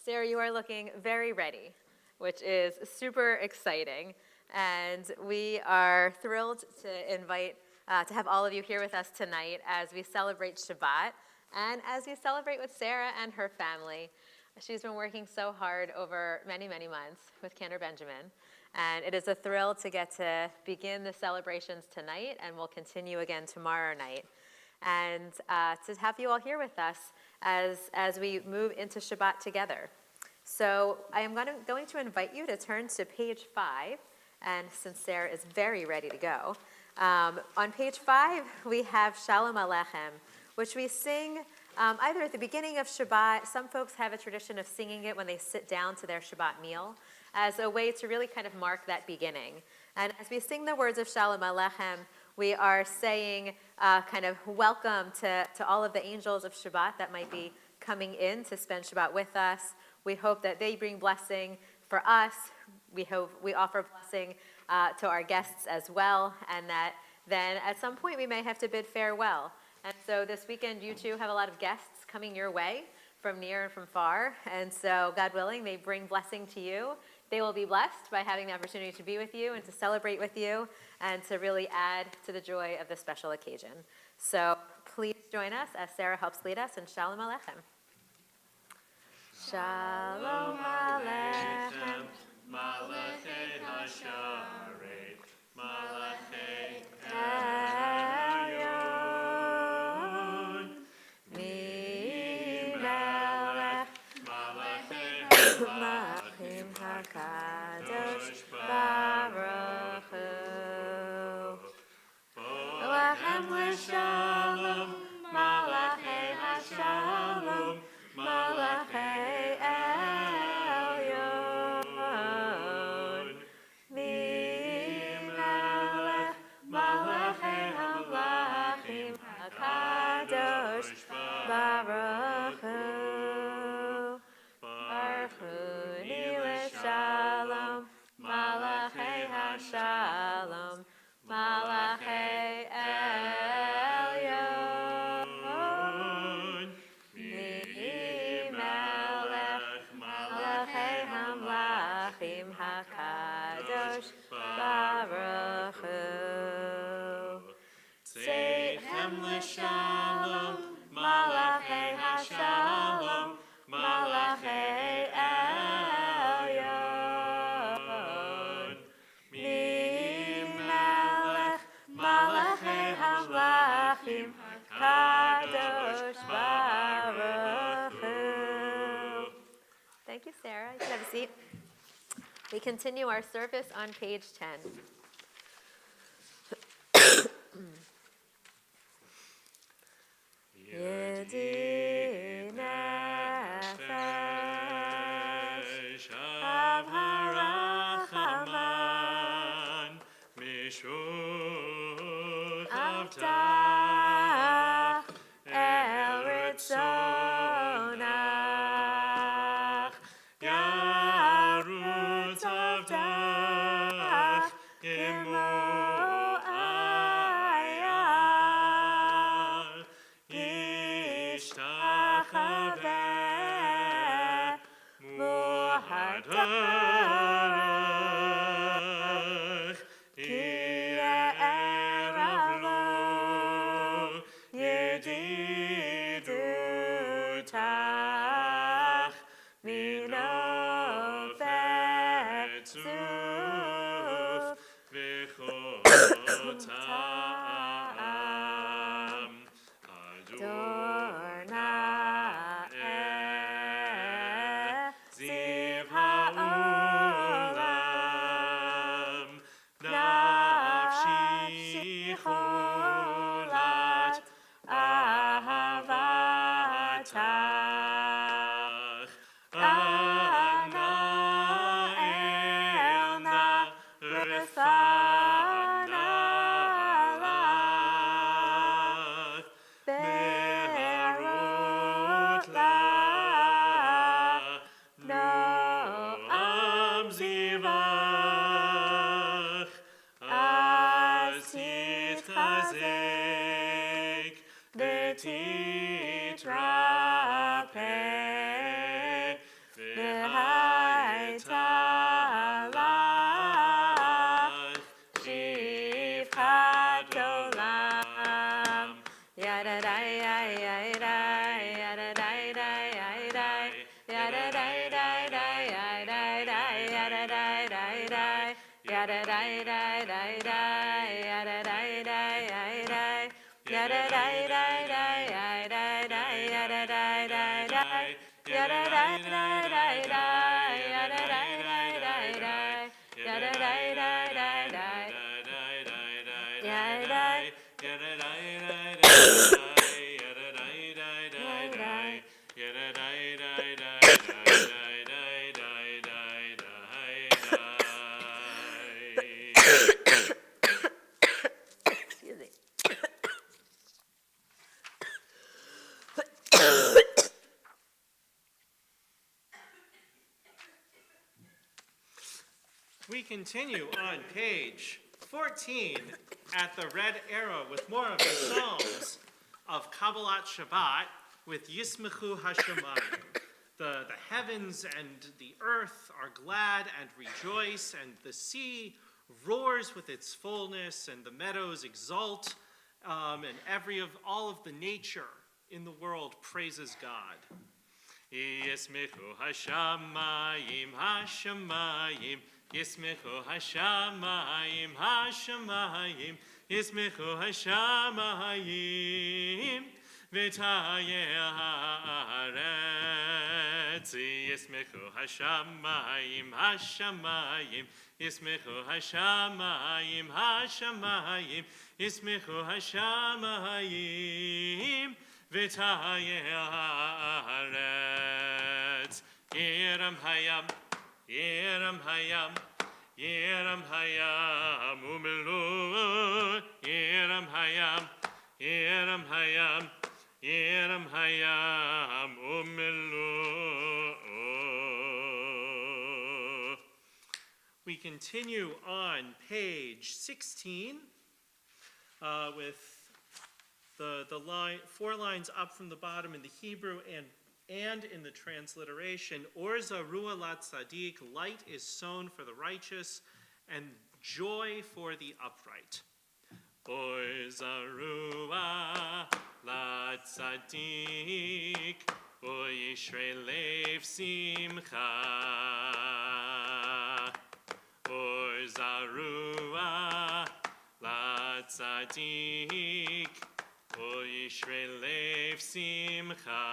Sarah, you are looking very ready, which is super exciting. And we are thrilled to invite, to have all of you here with us tonight as we celebrate Shabbat and as we celebrate with Sarah and her family. She's been working so hard over many, many months with Cantor Benjamin. And it is a thrill to get to begin the celebrations tonight, and we'll continue again tomorrow night. And to have you all here with us as we move into Shabbat together. So I am going to invite you to turn to page 5, and since Sarah is very ready to go, on page 5 we have Shalom Aleichem, which we sing either at the beginning of Shabbat. Some folks have a tradition of singing it when they sit down to their Shabbat meal as a way to really kind of mark that beginning. And as we sing the words of Shalom Aleichem, we are saying kind of welcome to all of the angels of Shabbat that might be coming in to spend Shabbat with us. We hope that they bring blessing for us. We hope we offer blessing to our guests as well, and that then at some point we may have to bid farewell. And so this weekend you too have a lot of guests coming your way from near and from far. And so God willing, they bring blessing to you. They will be blessed by having the opportunity to be with you and to celebrate with you and to really add to the joy of this special occasion. So please join us as Sarah helps lead us in Shalom Aleichem. Shalom Aleichem, Malachei Hasharet, Malachei Elyon, Mimelech, Malachim HaKadosh Baruch Hu, Lachem L'Shalom, Malachei HaShalom, Malachei Elyon, Mimelech, Malachei HaMlachim HaKadosh Baruch Hu, Baruch Hu L'Shalom, Malachei HaShalom, Malachei Elyon, Mimelech, Malachei HaMlachim HaKadosh Baruch Hu. Tzeichen L'Shalom, Malachei HaShalom, Malachei Elyon, Mimelech, Malachei HaMlachim HaKadosh Baruch Hu. Thank you, Sarah. You can have a seat. We continue our service on page 10. Yedi nefesh Av harachaman, Mishur Avtach El Ritzonach Yarutz Avtach, Imo Ayah, Ishtachaveh Muhadarach, Ye'erav lo Yedidutach, Mino Vetzuf V'chotam, Adonai Ziv ha'olam, Nafshi cholat ahavatach, Ana elna refanalach, Berut la Noam zivach, Az titchazek v'titrapeh, Excuse me. We continue on page 14 at the red arrow with more of the Psalms of Kabbalat Shabbat with Yismechu Hashemayim. The heavens and the earth are glad and rejoice, and the sea roars with its fullness, and the meadows exult, and all of the nature in the world praises God. Yismechu Hashemayim, Hashemayim. Yismechu Hashemayim, Hashemayim, Yismechu Hashemayim, v'tayeh haaretz. Yismechu Hashemayim, Hashemayim, Yismechu Hashemayim, Hashemayim, Yismechu Hashemayim, v'tayeh haaretz. Yeram hayam, Yeram hayam, Yeram hayam, umelu. Yeram hayam, Yeram hayam, Yeram hayam, umelu. We continue on page 16 with the line, 4 lines up from the bottom in the Hebrew and in the transliteration, Or zarua lat tzaddik, light is sown for the righteous, and joy for the upright. Or zarua lat tzaddik, o yishrei lev simcha. Or zarua lat tzaddik, o yishrei lev simcha.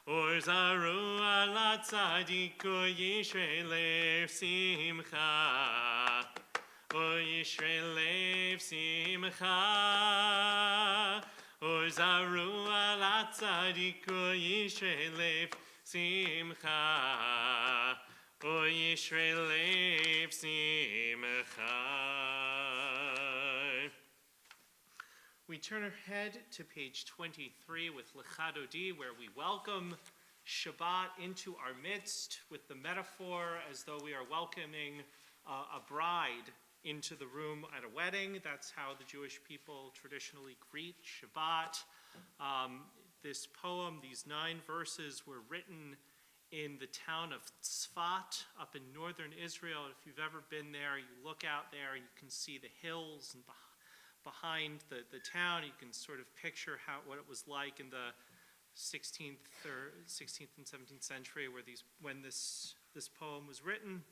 Or zarua lat tzaddik, o yishrei lev simcha. O yishrei lev simcha. Or zarua lat tzaddik, o yishrei lev simcha. O yishrei lev simcha. We turn our head to page 23 with Lecha Dodi, where we welcome Shabbat into our midst with the metaphor as though we are welcoming a bride into the room at a wedding. That's how the Jewish people traditionally greet Shabbat. This poem, these 9 verses, were written in the town of Tzfat up in northern Israel. If you've ever been there, you look out there, you can see the hills, and behind the town, you can sort of picture what it was like in the 16th and 17th century, when this poem was written,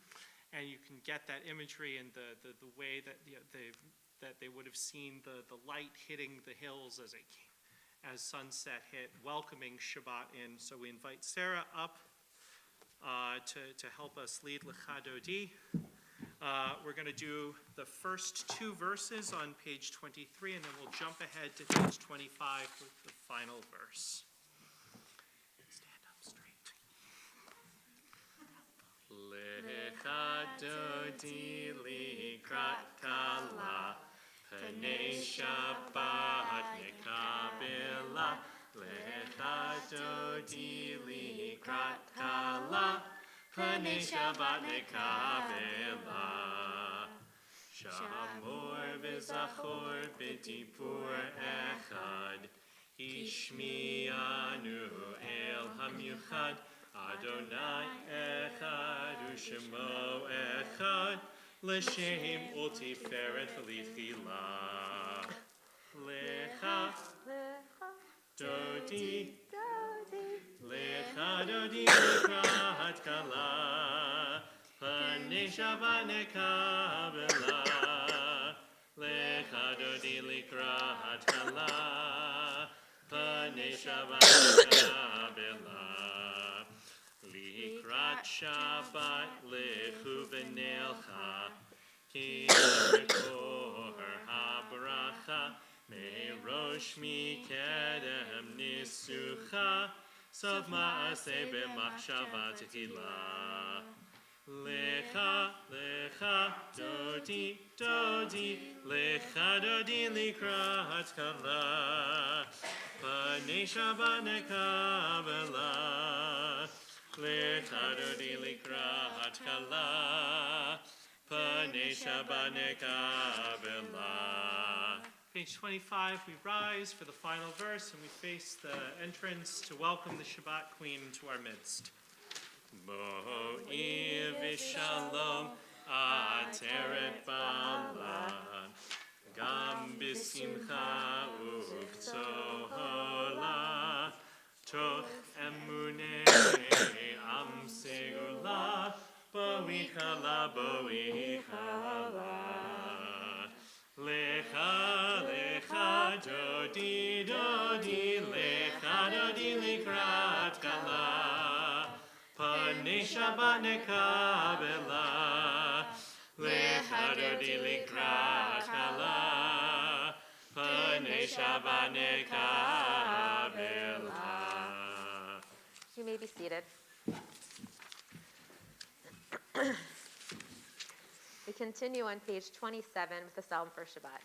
and you can get that imagery and the way that they would have seen the light hitting the hills as sunset hit, welcoming Shabbat in. So we invite Sarah up to help us lead Lecha Dodi. We're going to do the first 2 verses on page 23, and then we'll jump ahead to page 25 with the final verse. Stand up straight. Lecha Dodi likrat kala, Pnei Shabbat nekabela. Lecha Dodi likrat kala, Pnei Shabbat nekabela. Shamor v'zachor b'dibur echad, Ishmi'anu el hamiuchad, Adonai echad u'shemo echad, L'shem u'tiferet v'lichila. Lecha Dodi, Lecha Dodi likrat kala, Pnei Shabbat nekabela. Lecha Dodi likrat kala, B'nei Shabbat Bela. Likrat Shabbat Lechu V'nelcha Ki Mekor HaBracha Merosh Mikedem Nisucha Sof Ma'aseh B'machshava Tehila. Lecha, lecha, dodi, dodi, lecha, dodi, likrat kala, Panei Shabbat nekabela. Lecha, dodi, likrat kala, Panei Shabbat nekabela. Page 25, we rise for the final verse and we face the entrance to welcome the Shabbat Queen into our midst. Bo'ir v'shalom ateret balan Gam b'simcha u'k'tzola Toch emunei am segula Bo'ich hala, bo'ich hala Lecha, lecha, dodi, dodi Lecha, dodi, likrat kala Panei Shabbat nekabela, lecha dodi likrat kala. Panei Shabbat nekabela. You may be seated. We continue on page 27 with the Psalm for Shabbat.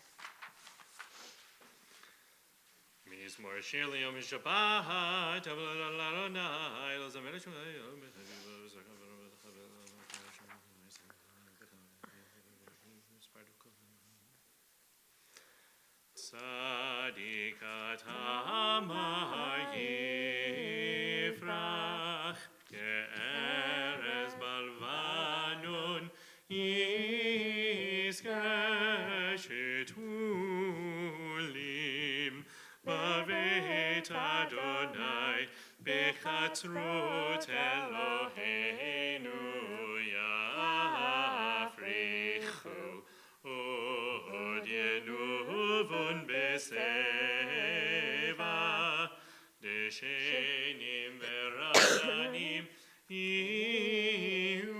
Mizmor shir liyom Shabbat, Adonai, lo zamer Tzadikat ha'amar yifrach, ke'erez balvanon yizkar shetulim, baveit Adonai, bechatzrut Eloheinu yafrichu, od yenuvun beseva, deshenim veranim yihun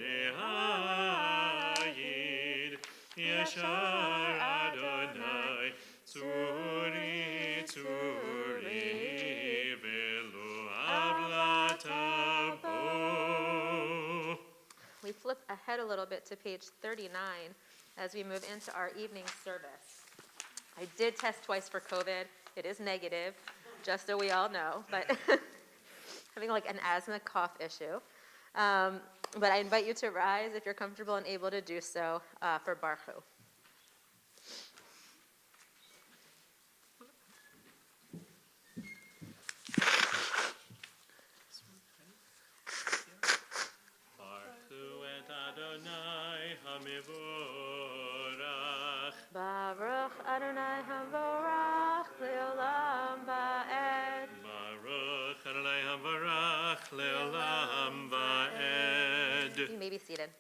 lehayid, yashar Adonai, Tzuri, tzuri, velo avlatavo. We flip ahead a little bit to page 39 as we move into our evening service. I did test twice for COVID. It is negative, just so we all know, but having like an asthma cough issue. But I invite you to rise if you're comfortable and able to do so for Baruch. Baruch et Adonai hamivorach. Baruch Adonai Havorach Leolam Va'ed. Baruch Adonai havarach leolam va'ed. You may be seated.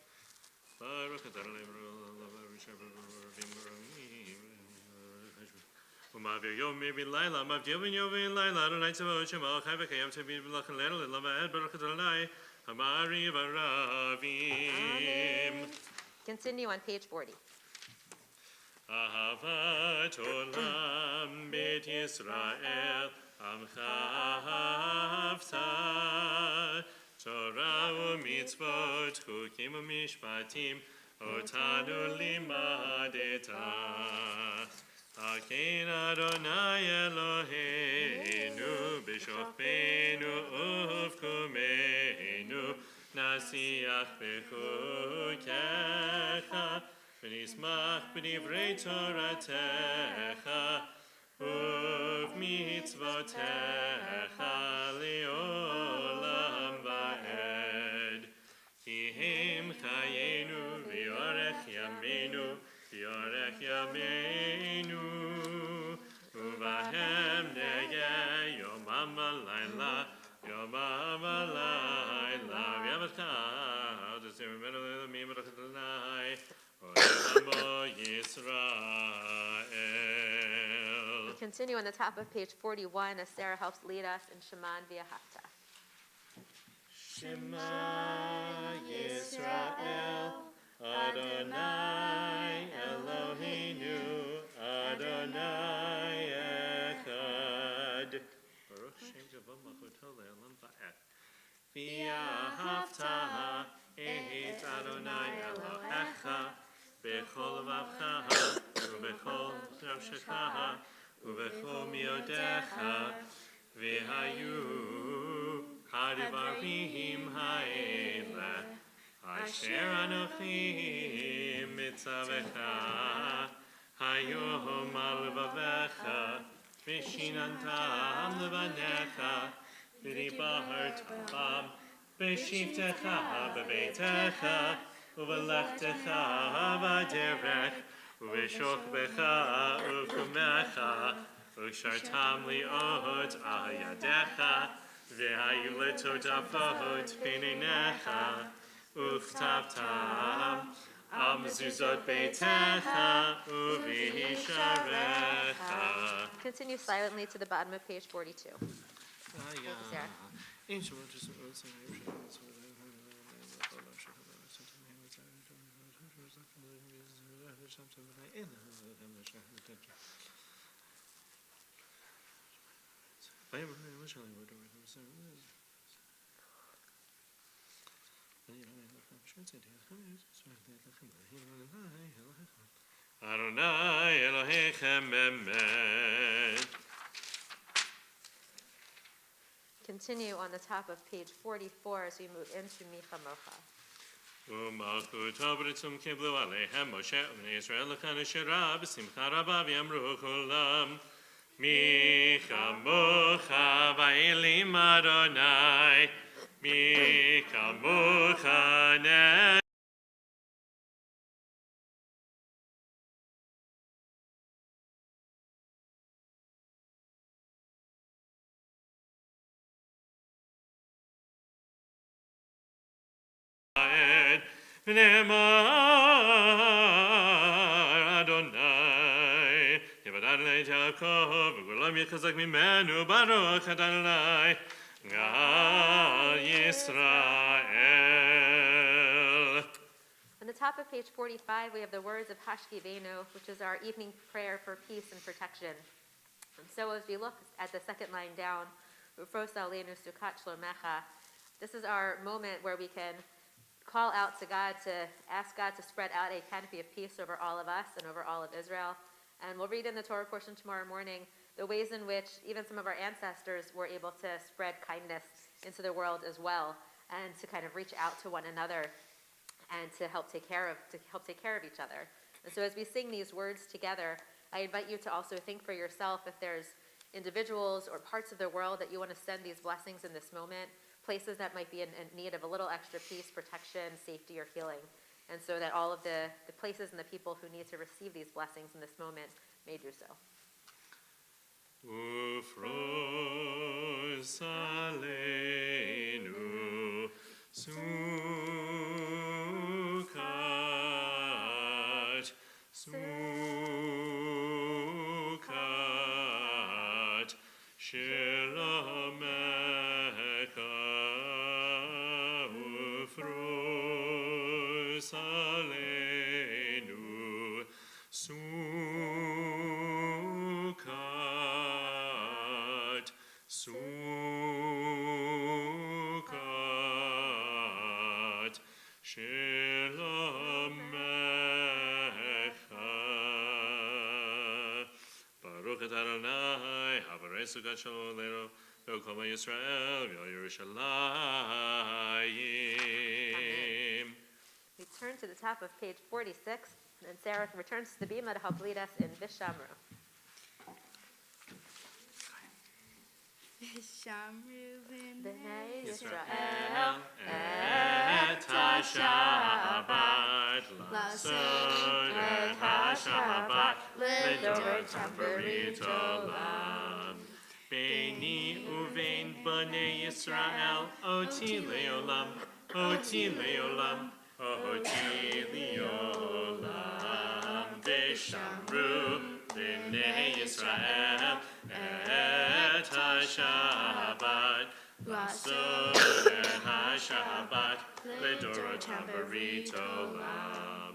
Baruch et Adonai Umavir yom mi v'layla, mavdil v'yom v'layla, Adonai tzavot shema chai v'kayam tzavit v'lachan le'el le'lam va'ed. Baruch et Adonai hamari v'ravim. Continue on page 40. Ahavat olam bet Yisrael amcha ahavta Torah u'mitzvot chukim u'mishpatim otanu limadeta Hakein Adonai Eloheinu b'shofenu uvkumeinu nasiach b'chukecha ונשמח בדברי תורתך ובמצוותיך לעולם ועד. כי הם חיינו ויארך ימינו, ויארך ימינו, ובהם נהיה יומם ולילה, יומם ולילה, ויעבדך, תצא ממנו לעולמים ברכת אדוני. We continue on the top of page 41 as Sarah helps lead us in Sheman V'Ahavta. Shema Yisrael, Adonai Eloheinu, Adonai Echad. Baruch Shem Kavod Malchuto Le'olam Va'ed. V'ahavta et Adonai Elohecha bechol vavcha ubechol nafshecha ubechol miodecha v'hayu hadivarim ha'ele asher anochi mitzavecha hayom al levavecha v'shinantam levanecha v'dibartam b'shivtecha b'beitecha uvelachtecha b'derech uv'shokbecha uv'kumecha uv'shartam li'ot al yadecha v'hayu letotafot b'neinecha uv'tavtam al mezuzot beitecha uv'hisharecha. Continue silently to the bottom of page 42. Sarah. Adonai Elohechem Emet. Continue on the top of page 44 as we move into Micha Mocha. ומלכותו ברצום קיבלו עליהם משה ובני ישראל לכאן אשרה בשמחה רבה ויאמרו כולם מי כמוך באלים אדוני מי כמוך ונאמר אדוני יבדל את יעקב וגולם יחזק ממנו ברוך אדוני גאל ישראל. On the top of page 45, we have the words of Hashkivenu, which is our evening prayer for peace and protection. And so as we look at the second line down, Ufros Aleinu Sukat Shlomecha, this is our moment where we can call out to God to ask God to spread out a canopy of peace over all of us and over all of Israel. And we'll read in the Torah portion tomorrow morning the ways in which even some of our ancestors were able to spread kindness into the world as well, and to kind of reach out to one another and to help take care of each other. And so as we sing these words together, I invite you to also think for yourself if there's individuals or parts of the world that you want to send these blessings in this moment, places that might be in need of a little extra peace, protection, safety, or healing. And so that all of the places and the people who need to receive these blessings in this moment may do so. Ufros aleinu sukat shelamecha ufros aleinu sukat shelamecha. Baruch et Adonai havarei sukat shalom leinu v'kol Yisrael v'Yerushalayim. We turn to the top of page 46, and Sarah returns to the bima to help lead us in Vishamru. Shamru B'nai Yisrael et ha-Shabbat lasod et ha-Shabbat l'dor tambarit olam beini uvein b'nei Yisrael oti leolam oti leolam oti leolam v'shamru b'nei Yisrael HaShabbat, Lasod et HaShabbat, Ledorot Habarit Olam.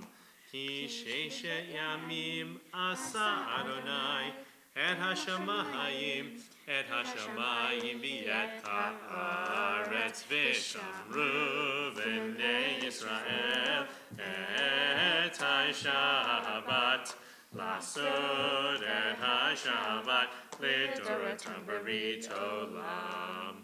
Ki sheshet yamim asa Adonai, et hashamayim v'et haaretz v'shamru v'nei Yisrael et HaShabbat, Lasod et HaShabbat, Ledorot Habarit Olam.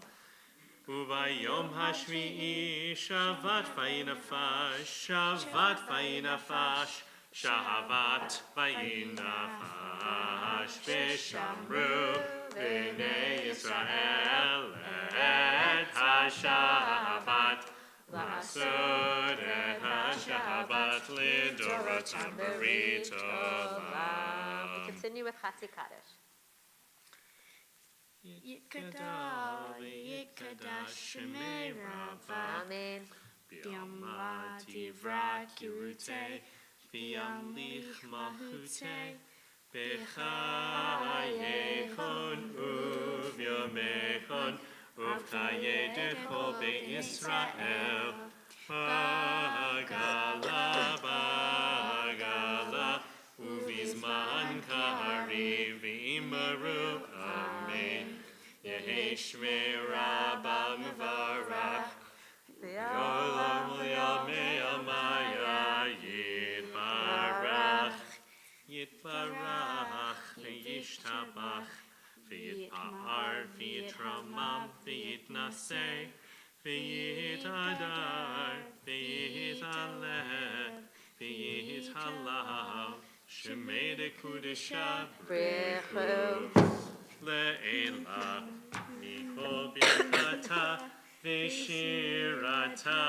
Ubayom hashvi'i shavat vayinafash, shavat vayinafash, shavat vayinafash, v'shamru v'nei Yisrael et HaShabbat, Lasod et HaShabbat, Lidorot Habarit We Olam. continue with Chatzi Kaddish. Yikada, Yikada, Shemei Rabba, Amen. B'yamra Divra Kirute, B'yamlich Mahute, B'chayechon uvyomechon uvchayedecho be'Yisrael Bagala bagala uvizman kari v'imaru Amen. Yehi Shmei Rabba Muvarach Yolam Yamei Amaya Yitbarach Yitbarach V'yishtabach V'yitpa'ar V'yitramam V'yitnaseh V'yitadar V'yitaleh V'yitalav Shemei Dekudesha Brechu. Le'ela Micho Birkata V'shirata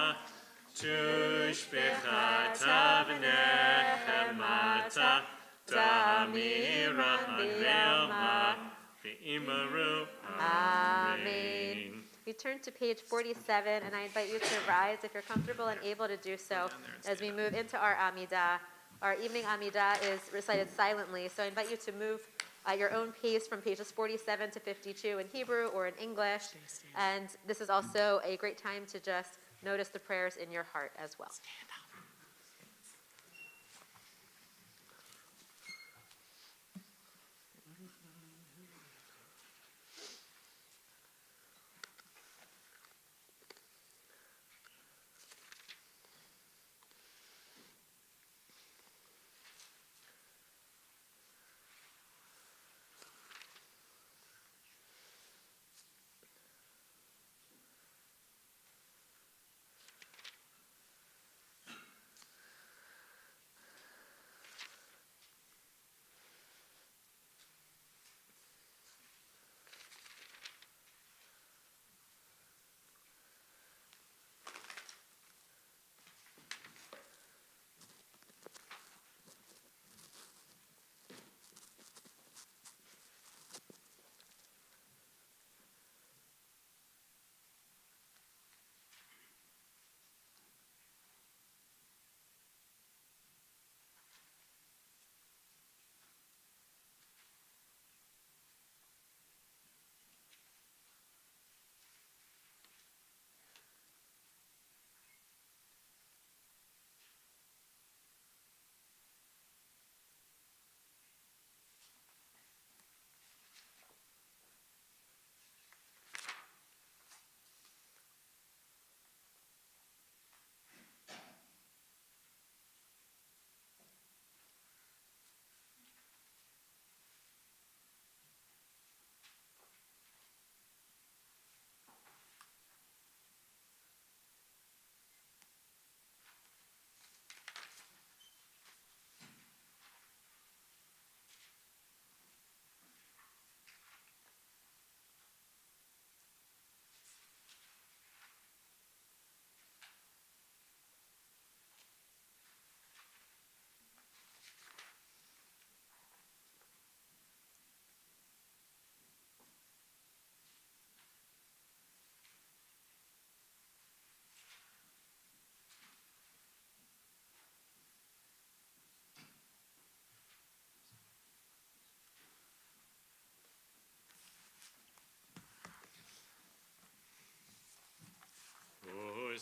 Tushbechata V'nechemata Damira Ve'elma Ve'imaru Amen. We turn to page 47, and I invite you to rise if you're comfortable and able to do so as we move into our Amidah. Our evening Amidah is recited silently, so I invite you to move at your own pace from pages 47 to 52 in Hebrew or in English. And this is also a great time to just notice the prayers in your heart as well.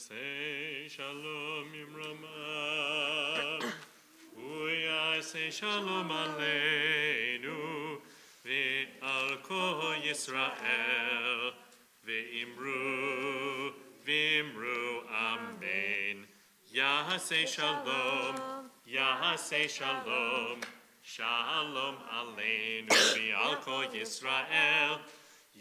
Uyase shalom imrama. Uyase shalom aleinu. Ve'al kol Yisrael. Ve'imru. Vimru. Amen. Yahase shalom. Yahase shalom. Shalom aleinu. Ve'al kol Yisrael.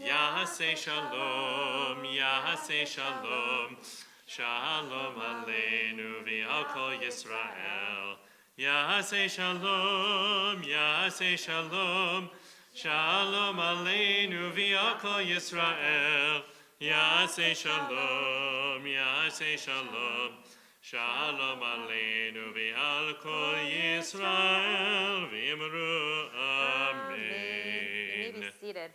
Yahase shalom, Yahase shalom, shalom aleinu v'al kol Yisrael. Yahase shalom, Yahase shalom, shalom aleinu v'al kol Yisrael. Yahase shalom, Yahase shalom, shalom aleinu v'al kol Yisrael. V'imru You may amen. be seated.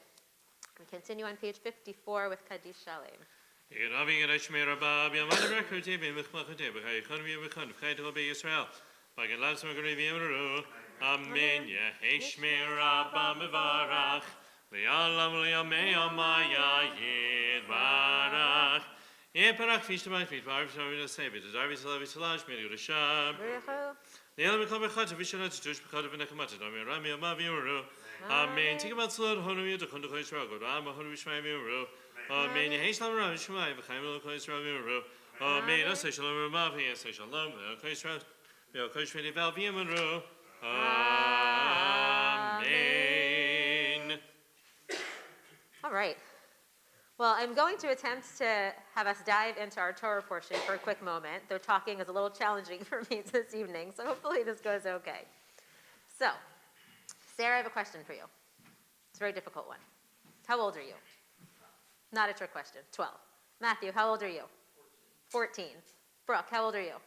We continue on page 54 with Kaddish Shalem. Rabbi Gerashmi Rabba, Biamad Rekrute, Bimachmachate, Bachai Economy of Econ, Kaito be Israel. Bagan Labs Magari Vimru. Amen. Yeheshme Rabba Mevarach. Lealam Leamei Amaya Yedvarach. Eparach Fishtamai Fit, Barb Shamid Sabi, the Darby Salavi Salash, Medurashab. Lealam Kabachat, Vishanat, Tush Bakata Benakamata, Rami Amavimru. Amen. Think about Slot Honomi to Kondo Israel, Rama Honishmai Vimru. Amen. Yeheshlam Ram Shmai, Bachai Melo Israel Vimru. Amen. Say Shalom Ramavi, say Shalom, Israel. Koshvedi Val Vimru. Amen. All right. Well, I'm going to attempt to have us dive into our Torah portion for a quick moment, though talking is a little challenging for me this evening, so hopefully this goes okay. So, Sarah, I have a question for you. It's a very difficult one. How old are you? Not a trick question. 12. Matthew, how old are you? 14. Brooke, how old are you?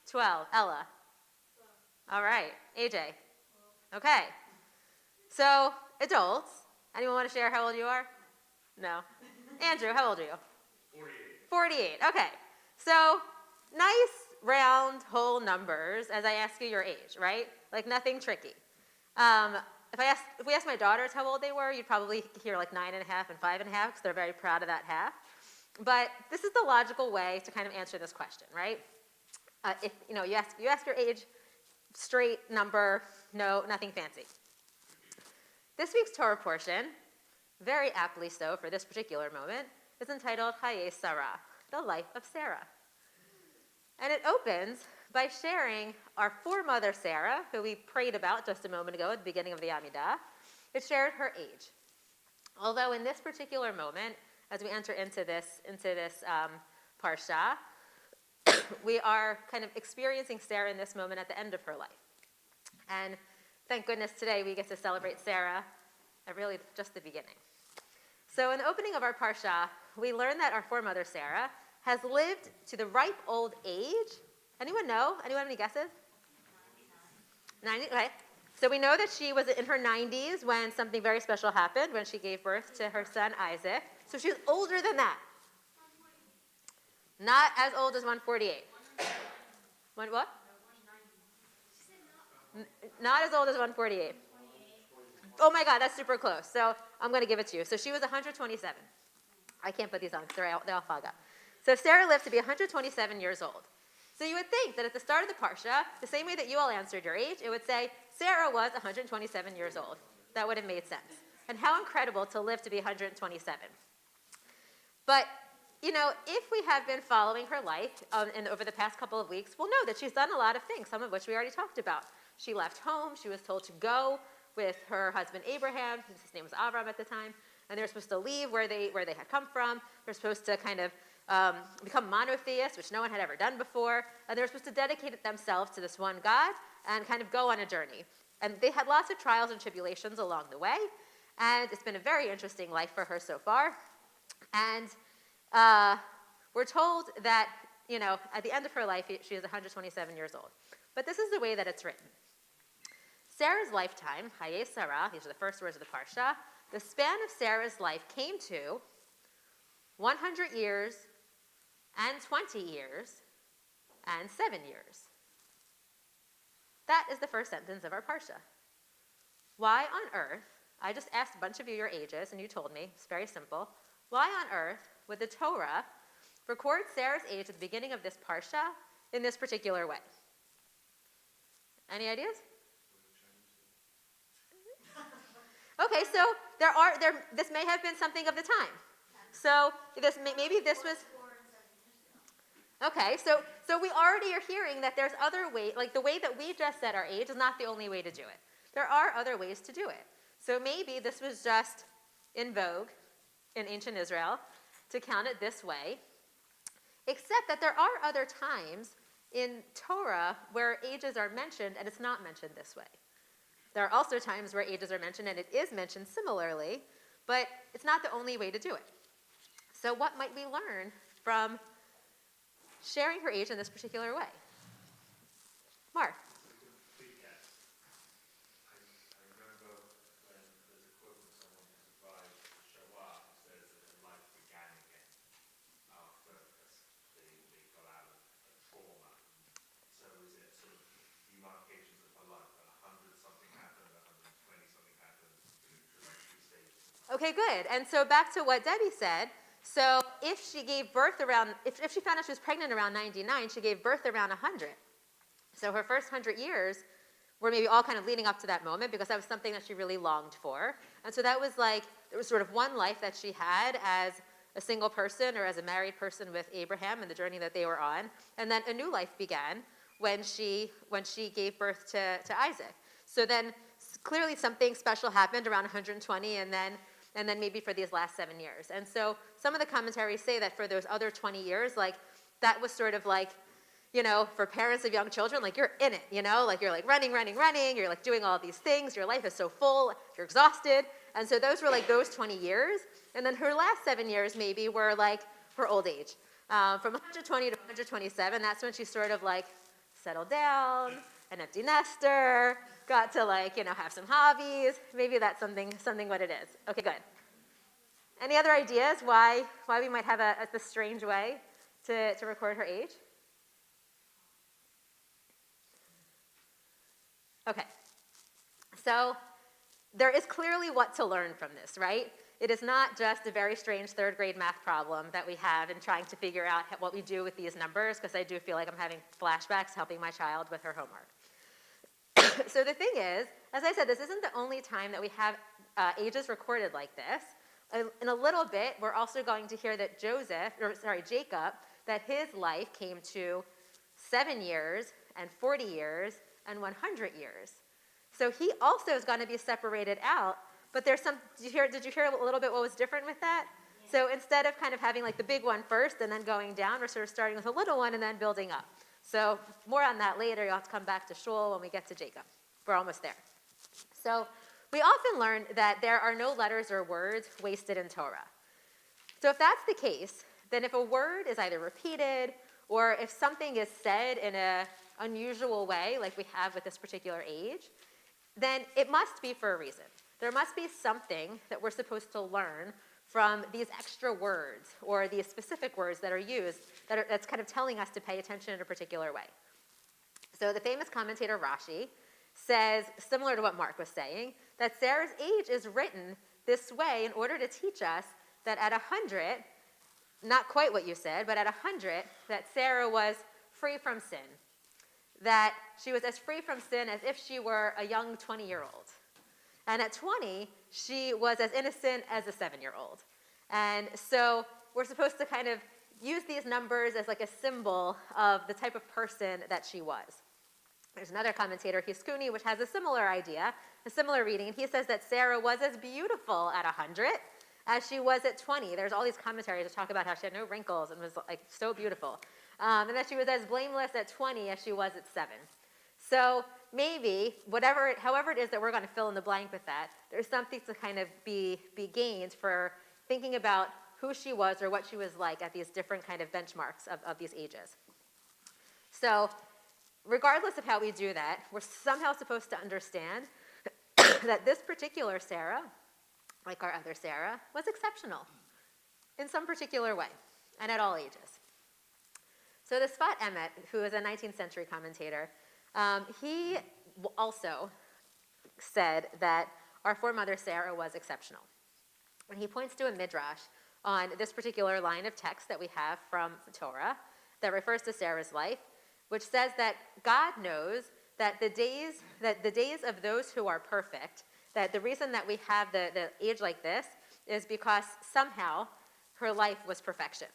12. Ella? All right. AJ? Okay. So, adults. Anyone want to share how old you are? No. Andrew, how old are you? 48. Okay. So, nice, round, whole numbers as I ask you your age, right? Like nothing tricky. If we asked my daughters how old they were, you'd probably hear like 9.5 and 5.5 because they're very proud of that half. But this is the logical way to kind of answer this question, right? If you ask your age, straight number, no, nothing fancy. This week's Torah portion, very aptly so for this particular moment, is entitled Hayei Sarah, the life of Sarah. And it opens by sharing our foremother Sarah, who we prayed about just a moment ago at the beginning of the Amidah. It shared her age. Although in this particular moment, as we enter into this parsha, we are kind of experiencing Sarah in this moment at the end of her life. And thank goodness today we get to celebrate Sarah at really just the beginning. So in the opening of our parsha, we learn that our foremother Sarah has lived to the ripe old age. Anyone know? Anyone have any guesses? 90? Okay. So we know that she was in her 90s when something very special happened, when she gave birth to her son Isaac. So she's older than that. Not as old as 148. What? Not as old as 148. Oh my God, that's super close. So I'm going to give it to you. So she was 127. I can't put these on because they all fog up. So Sarah lived to be 127 years old. So you would think that at the start of the parsha, the same way that you all answered your age, it would say Sarah was 127 years old. That would have made sense. And how incredible to live to be 127. But, if we have been following her life and over the past couple of weeks, we'll know that she's done a lot of things, some of which we already talked about. She left home. She was told to go with her husband Abraham. His name was Avram at the time. And they were supposed to leave where they had come from. They're supposed to kind of become monotheists, which no one had ever done before. And they were supposed to dedicate themselves to this one God and kind of go on a journey. And they had lots of trials and tribulations along the way. And it's been a very interesting life for her so far. And we're told that, at the end of her life, she is 127 years old. But this is the way that it's written. Sarah's lifetime, Hayei Sarah, these are the first words of the parsha, the span of Sarah's life came to 100 years and 20 years and 7 years. That is the first sentence of our parsha. Why on earth, I just asked a bunch of you your ages and you told me, it's very simple, why on earth would the Torah records Sarah's age at the beginning of this parsha in this particular way? Any ideas? Okay, so this may have been something of the time. So maybe this was. Okay, so we already are hearing that there's other ways, like the way that we just set our age is not the only way to do it. There are other ways to do it. So maybe this was just in vogue in ancient Israel to count it this way, except that there are other times in Torah where ages are mentioned and it's not mentioned this way. There are also times where ages are mentioned and it is mentioned similarly, but it's not the only way to do it. So what might we learn from sharing her age in this particular way? Mark. Big guess. I remember when there's a quote from someone who survived Shoah who says that their life began again after they got out of trauma. So is it sort of demarcations of her life? At 100 something happened, 120 something happened, two stages. Okay, good. And so back to what Debbie said. So if she gave birth around, if she found out she was pregnant around 99, she gave birth around 100. So her first 100 years were maybe all kind of leading up to that moment because that was something that she really longed for. And so that was like, there was sort of one life that she had as a single person or as a married person with Abraham and the journey that they were on. And then a new life began when she gave birth to Isaac. So then clearly something special happened around 120 and then maybe for these last 7 years. And so some of the commentaries say that for those other 20 years, like that was sort of like, you know, for parents of young children, like you're in it, you know, like you're like running, you're like doing all these things, your life is so full, you're exhausted. And so those were like those 20 years. And then her last 7 years maybe were like her old age. From 120 to 127, that's when she sort of like settled down, an empty nester, got to like, you know, have some hobbies. Maybe that's something what it is. Okay, good. Any other ideas why we might have a strange way to record her age? Okay, so there is clearly what to learn from this, right? It is not just a very strange third grade math problem that we have in trying to figure out what we do with these numbers, because I do feel like I'm having flashbacks helping my child with her homework. So the thing is, as I said, this isn't the only time that we have ages recorded like this. In a little bit, we're also going to hear that Jacob, that his life came to 7 years and 40 years and 100 years. So he also is going to be separated out, but there's some, did you hear a little bit what was different with that? Yeah. So instead of kind of having like the big one first and then going down, we're sort of starting with a little one and then building up. So more on that later. You'll have to come back to Shul when we get to Jacob. We're almost there. So we often learn that there are no letters or words wasted in Torah. So if that's the case, then if a word is either repeated or if something is said in an unusual way, like we have with this particular age, then it must be for a reason. There must be something that we're supposed to learn from these extra words or these specific words that are used that's kind of telling us to pay attention in a particular way. So the famous commentator Rashi says, similar to what Mark was saying, that Sarah's age is written this way in order to teach us that at 100, not quite what you said, but at 100, that Sarah was free from sin. That she was as free from sin as if she were a young 20-year-old. And at 20, she was as innocent as a 7-year-old. And so we're supposed to kind of use these numbers as like a symbol of the type of person that she was. There's another commentator, Hiskuni, which has a similar idea, a similar reading. And he says that Sarah was as beautiful at 100 as she was at 20. There's all these commentaries that talk about how she had no wrinkles and was like so beautiful. And that she was as blameless at 20 as she was at 7. So maybe, however it is that we're going to fill in the blank with that, there's something to kind of be gained for thinking about who she was or what she was like at these different kind of benchmarks of these ages. So regardless of how we do that, we're somehow supposed to understand that this particular Sarah, like our other Sarah, was exceptional in some particular way and at all ages. So the Sfat Emet, who is a 19th century commentator, he also said that our foremother Sarah was exceptional. And he points to a midrash on this particular line of text that we have from the Torah that refers to Sarah's life, which says that God knows that the days of those who are perfect, that the reason that we have the age like this is because somehow her life was perfection.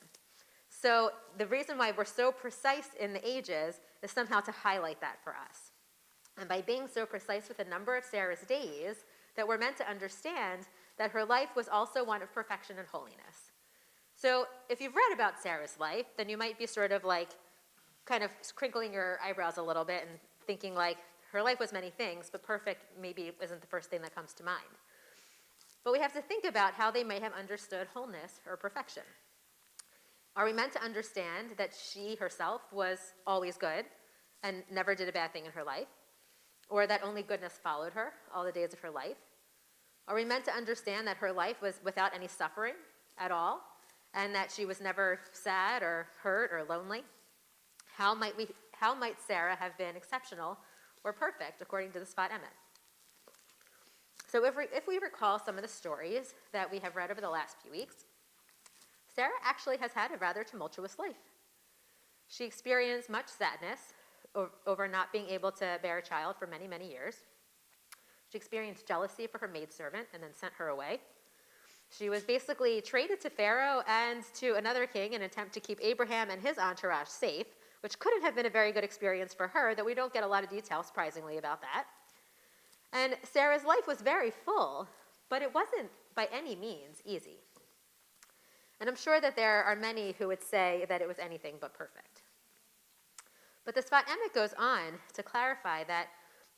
So the reason why we're so precise in the ages is somehow to highlight that for us. And by being so precise with the number of Sarah's days, that we're meant to understand that her life was also one of perfection and holiness. So if you've read about Sarah's life, then you might be sort of like kind of crinkling your eyebrows a little bit and thinking like her life was many things, but perfect maybe isn't the first thing that comes to mind. But we have to think about how they may have understood wholeness or perfection. Are we meant to understand that she herself was always good and never did a bad thing in her life? Or that only goodness followed her all the days of her life? Are we meant to understand that her life was without any suffering at all, and that she was never sad or hurt or lonely? How might Sarah have been exceptional or perfect according to the Sfat Emet? So if we recall some of the stories that we have read over the last few weeks, Sarah actually has had a rather tumultuous life. She experienced much sadness over not being able to bear a child for many, many years. She experienced jealousy for her maidservant and then sent her away. She was basically traded to Pharaoh and to another king in an attempt to keep Abraham and his entourage safe, which couldn't have been a very good experience for her, though we don't get a lot of detail, surprisingly, about that. And Sarah's life was very full, but it wasn't by any means easy. And I'm sure that there are many who would say that it was anything but perfect. But the Sfat Emet goes on to clarify that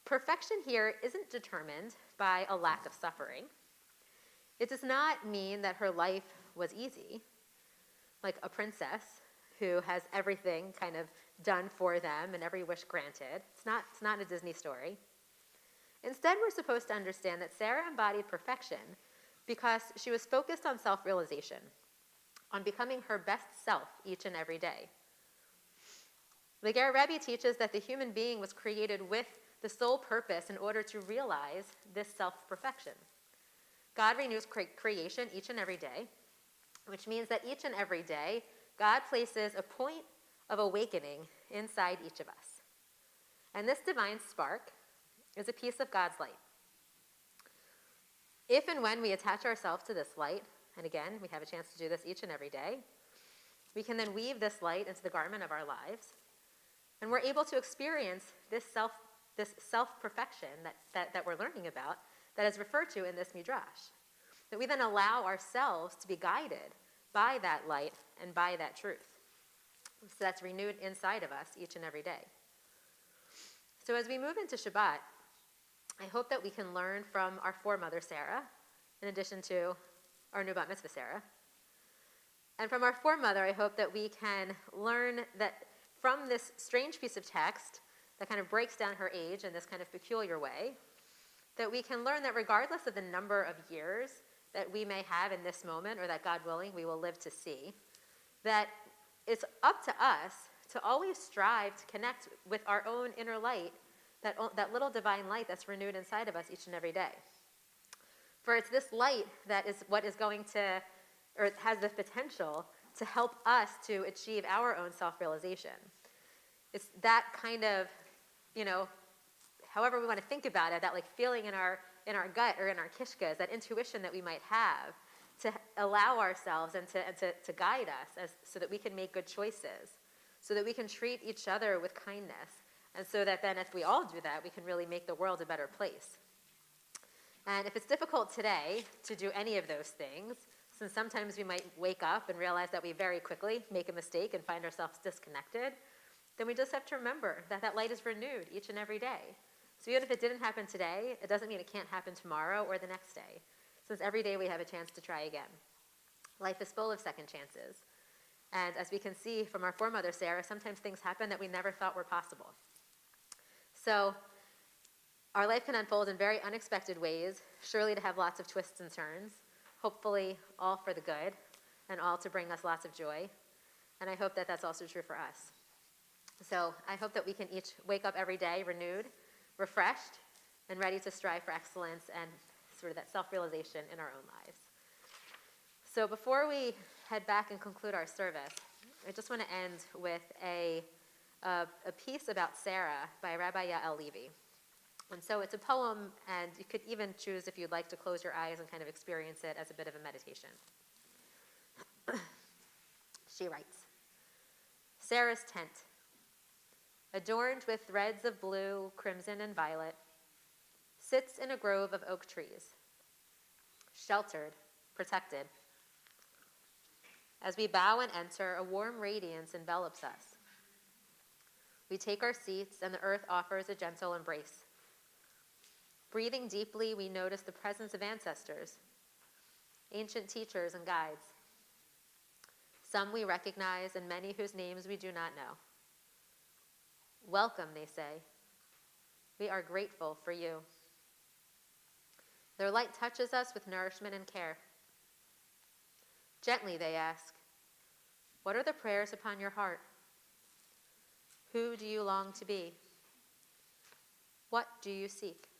perfection here isn't determined by a lack of suffering. It does not mean that her life was easy, like a princess who has everything kind of done for them and every wish granted. It's not a Disney story. Instead, we're supposed to understand that Sarah embodied perfection because she was focused on self-realization, on becoming her best self each and every day. The Ger Rebbe teaches that the human being was created with the sole purpose in order to realize this self-perfection. God renews creation each and every day, which means that each and every day, God places a point of awakening inside each of us. And this divine spark is a piece of God's light. If and when we attach ourselves to this light, and again, we have a chance to do this each and every day, we can then weave this light into the garment of our lives, and we're able to experience this self-perfection that we're learning about, that is referred to in this midrash. That we then allow ourselves to be guided by that light and by that truth. So that's renewed inside of us each and every day. So as we move into Shabbat, I hope that we can learn from our foremother Sarah, in addition to our new bat mitzvah Sarah. And from our foremother, I hope that we can learn that from this strange piece of text that kind of breaks down her age in this kind of peculiar way, that we can learn that regardless of the number of years that we may have in this moment, or that God willing we will live to see, that it's up to us to always strive to connect with our own inner light, that little divine light that's renewed inside of us each and every day. For it's this light that is what is going to, or has the potential to help us to achieve our own self-realization. It's that kind of, however we want to think about it, that like feeling in our gut or in our kishkas, that intuition that we might have to allow ourselves and to guide us so that we can make good choices, so that we can treat each other with kindness, and so that then if we all do that, we can really make the world a better place. And if it's difficult today to do any of those things, since sometimes we might wake up and realize that we very quickly make a mistake and find ourselves disconnected, then we just have to remember that that light is renewed each and every day. So even if it didn't happen today, it doesn't mean it can't happen tomorrow or the next day, since every day we have a chance to try again. Life is full of second chances. And as we can see from our foremother Sarah, sometimes things happen that we never thought were possible. So our life can unfold in very unexpected ways, surely to have lots of twists and turns, hopefully all for the good, and all to bring us lots of joy. And I hope that that's also true for us. So I hope that we can each wake up every day renewed, refreshed, and ready to strive for excellence and sort of that self-realization in our own lives. So before we head back and conclude our service, I just want to end with a piece about Sarah by Rabbi Yael Levi. And so it's a poem, and you could even choose if you'd like to close your eyes and kind of experience it as a bit of a meditation. She writes, Sarah's tent, adorned with threads of blue, crimson, and violet, sits in a grove of oak trees, sheltered, protected. As we bow and enter, a warm radiance envelops us. We take our seats, and the earth offers a gentle embrace. Breathing deeply, we notice the presence of ancestors, ancient teachers and guides. Some we recognize, and many whose names we do not know. Welcome, they say. We are grateful for you. Their light touches us with nourishment and care. Gently, they ask, what are the prayers upon your heart? Who do you long to be? What do you seek?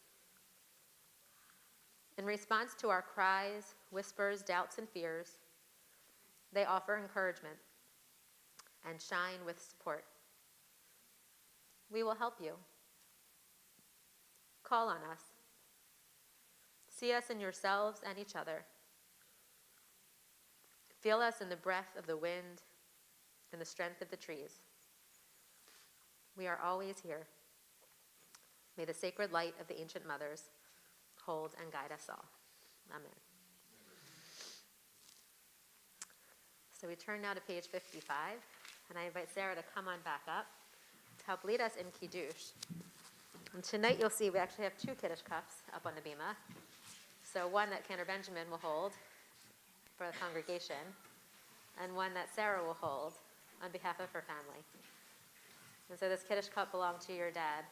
In response to our cries, whispers, doubts, and fears, they offer encouragement and shine with support. We will help you. Call on us. See us in yourselves and each other. Feel us in the breath of the wind and the strength of the trees. We are always here. May the sacred light of the ancient mothers hold and guide us all. Amen. So we turn now to page 55, and I invite Sarah to come on back up to help lead us in Kiddush. And tonight you'll see we actually have 2 Kiddush cups up on the bima. So one that Cantor Benjamin will hold for the congregation, and one that Sarah will hold on behalf of her family. And so this Kiddush cup belonged to your dad,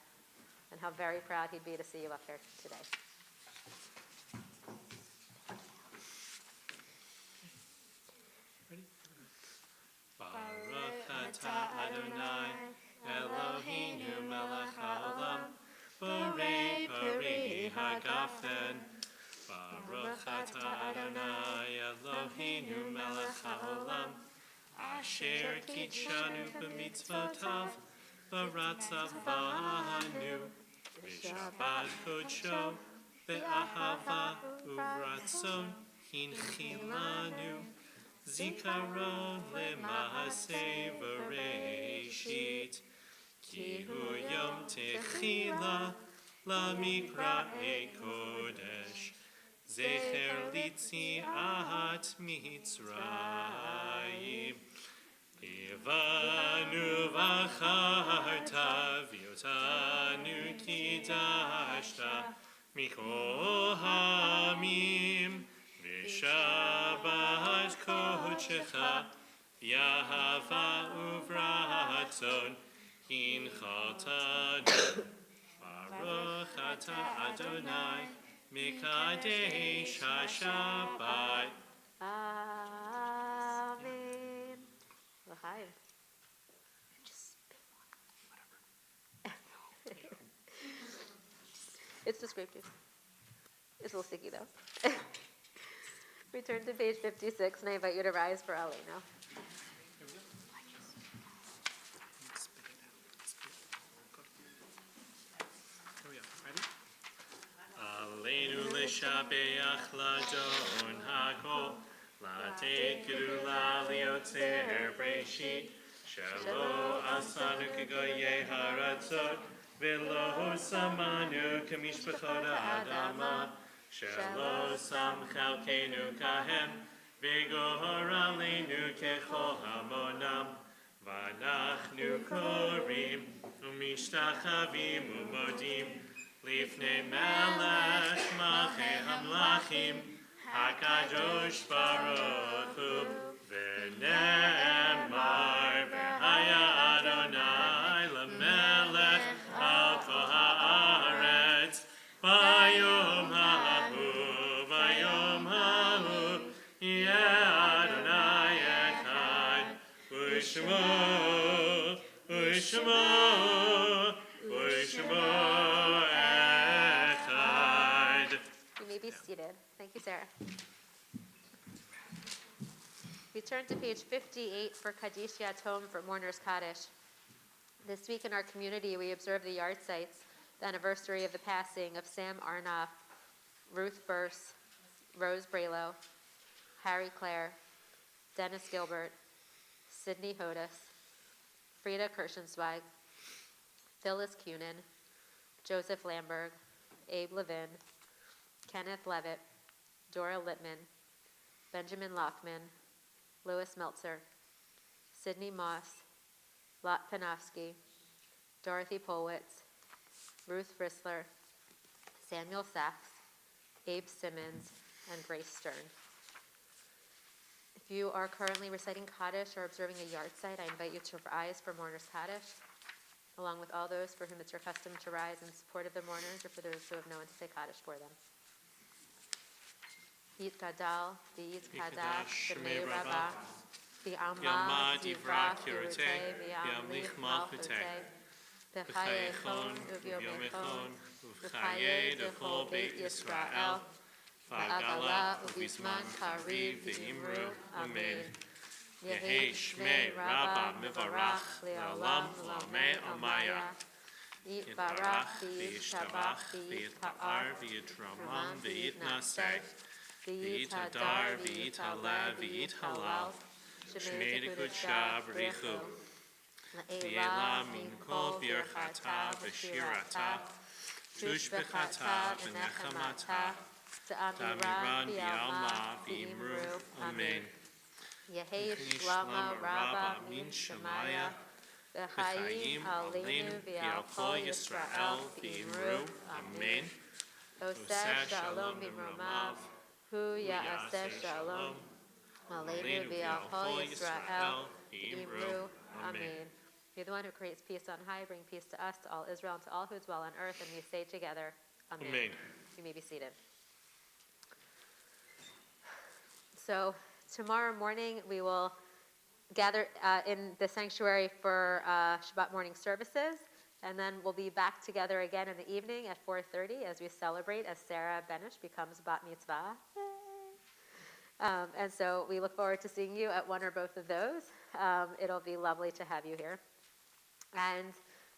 and how very proud he'd be to see you up here today. Baruch atah Adonai, Eloheinu melech haolam, borei pari hagafen. Baruch atah Adonai, Eloheinu melech haolam, asher kitshanu b'mitzvotav, baratzavanu, b'shabbat kodsho, be'ahava uvratzon, hinchilanu, zikaron lema'aseh v'reishit, ki hu yom techila lamikra'ei kodesh, zecher litziat Mitzrayim. Ivanu v'acharta v'yotanu kidashta mikol hamim v'shabbat kodshecha v'yahava uvratzon hinchatanu. Baruch atah Adonai mikadesh haShabbat. Amen. L'chaim. It's just grape juice. It's a little sticky though. We turn to page 56, and I invite you to rise for Aleinu. Here we go. Ready? Aleinu l'shabeach ladon hakol, latekiru laliotzer breshit, shelo asanu k'goyei haratzot, v'lo samanu k'mishpachot ha'adama, shelo sam chalkenu kahem, v'gor aleinu kechol hamonam, v'anachnu korim, u'mishtachavim u'modim, Lifnei melech malchei hamlachim, HaKadosh Baruch Hu, v'nemar v'haya Adonai lemelech al kol haaretz, v'yom hahu, yeh Adonai echad, u'shmo, echad. You may be seated. Thank you, Sarah. We turn to page 58 for Kaddish Yatom for Mourner's Kaddish. This week in our community, we observe the yard sites, the anniversary of the passing of Sam Arnoff, Ruth Burse, Rose Braylow, Harry Clare, Dennis Gilbert, Sidney Hodis, Frida Kirschensweig, Phyllis Cunin, Joseph Lamberg, Abe Levin, Kenneth Levitt, Dora Littman, Benjamin Lockman, Louis Meltzer, Sidney Moss, Lot Panofsky, Dorothy Polwitz, Ruth Frisler, Samuel Sachs, Abe Simmons, and Grace Stern. If you are currently reciting Kaddish or observing a yard site, I invite you to rise for Mourner's Kaddish, along with all those for whom it's your custom to rise in support of the mourners or for those who have no one to say Kaddish for them. Yit Gadal, V'yit Kadash, Shemei Rabbah, V'yama Divra Kirutei, V'yamlich Malchutei, B'chayechon, U'vyomechon, U'chaye Dechol Beit Yisrael, V'agala U'bizman Kariv V'imru, Amen. Yehi Shmei Rabbah Mivarach Le'olam L'amei Amaya. Yitbarach V'yishtabach V'yitpa'ar V'yitramam V'yitnaseh. V'yitadar, v'yitala, v'yithalal, Shmei Dekudsha B'richu, V'yela min kol birchata v'shirata, Tushbechata v'nechamata, Ta'amiran v'yalma v'imru, Amen. Yehi Shlama Rabba min Shemaya, V'chayim aleinu v'yal kol Yisrael v'imru, Amen. Oseh shalom b'mromav, Hu Ya'aseh Shalom, Aleinu V'al Kol Yisrael, Imru, Amen. You're the one who creates peace on high, bring peace to us, to all Israel, and to all who dwell on earth, and we say together, Amen. Amen. You may be seated. So tomorrow morning, we will gather in the sanctuary for Shabbat morning services, and then we'll be back together again in the evening at 4:30 as we celebrate as Sarah Benish becomes Bat Mitzvah. And so we look forward to seeing you at one or both of those. It'll be lovely to have you here. And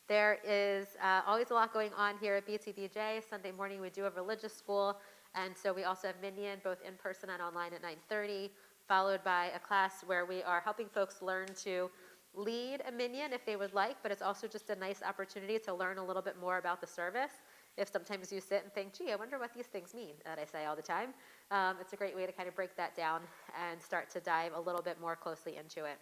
there is always a lot going on here at BTBJ. Sunday morning we do have religious school, and so we also have Minyan both in person and online at 9:30, followed by a class where we are helping folks learn to lead a minyan if they would like, but it's also just a nice opportunity to learn a little bit more about the service. If sometimes you sit and think, gee, I wonder what these things mean, that I say all the time. It's a great way to kind of break that down and start to dive a little bit more closely into it.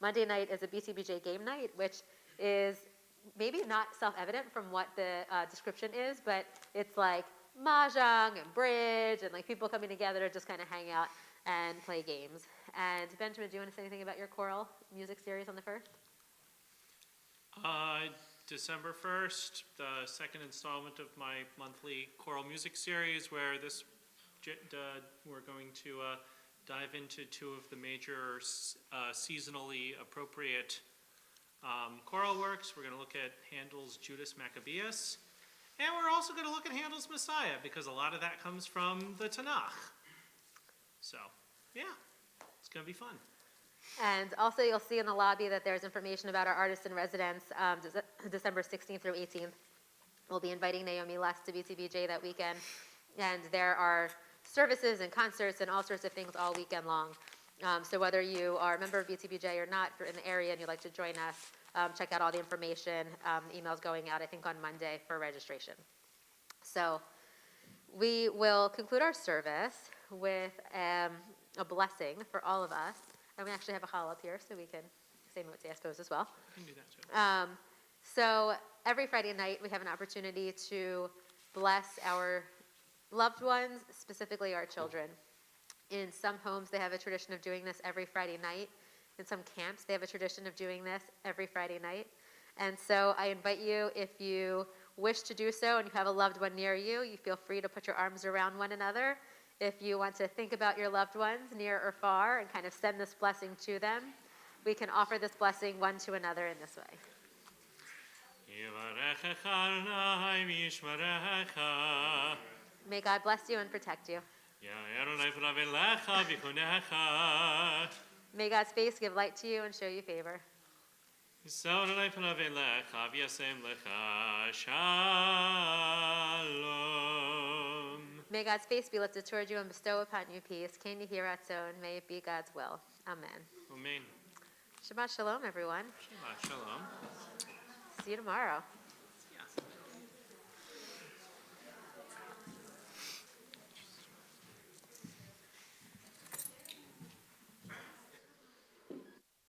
Monday night is a BTBJ game night, which is maybe not self-evident from what the description is, but it's like mahjong and bridge and like people coming together to just kind of hang out and play games. And Benjamin, do you want to say anything about your choral music series on the 1st? December 1st, the second installment of my monthly choral music series, where we're going to dive into two of the major seasonally appropriate choral works. We're going to look at Handel's Judas Maccabeus, and we're also going to look at Handel's Messiah, because a lot of that comes from the Tanakh. So, yeah, it's going to be fun. And also you'll see in the lobby that there's information about our artists in residence December 16th through 18th. We'll be inviting Naomi Les to BTBJ that weekend. And there are services and concerts and all sorts of things all weekend long. So whether you are a member of BTBJ or not, if you're in the area and you'd like to join us, check out all the information. Emails going out, I think, on Monday for registration. So we will conclude our service with a blessing for all of us. And we actually have a call up here, so we can say Motzi, I suppose, as well. You can do that too. So every Friday night, we have an opportunity to bless our loved ones, specifically our children. In some homes, they have a tradition of doing this every Friday night. In some camps, they have a tradition of doing this every Friday night. And so I invite you, if you wish to do so and you have a loved one near you, you feel free to put your arms around one another. If you want to think about your loved ones near or far and kind of send this blessing to them, we can offer this blessing one to another in this way. May God bless you and protect you. Adonai panav elecha v'chonecha. May God's face give light to you and show you favor. Yisrael Adonai panav elecha v'yasem lecha shalom. May God's face be lifted toward you and bestow upon you peace. King Yehiratzon, may it be God's will. Amen. Amen. Shabbat shalom, everyone. Shabbat shalom. See you tomorrow.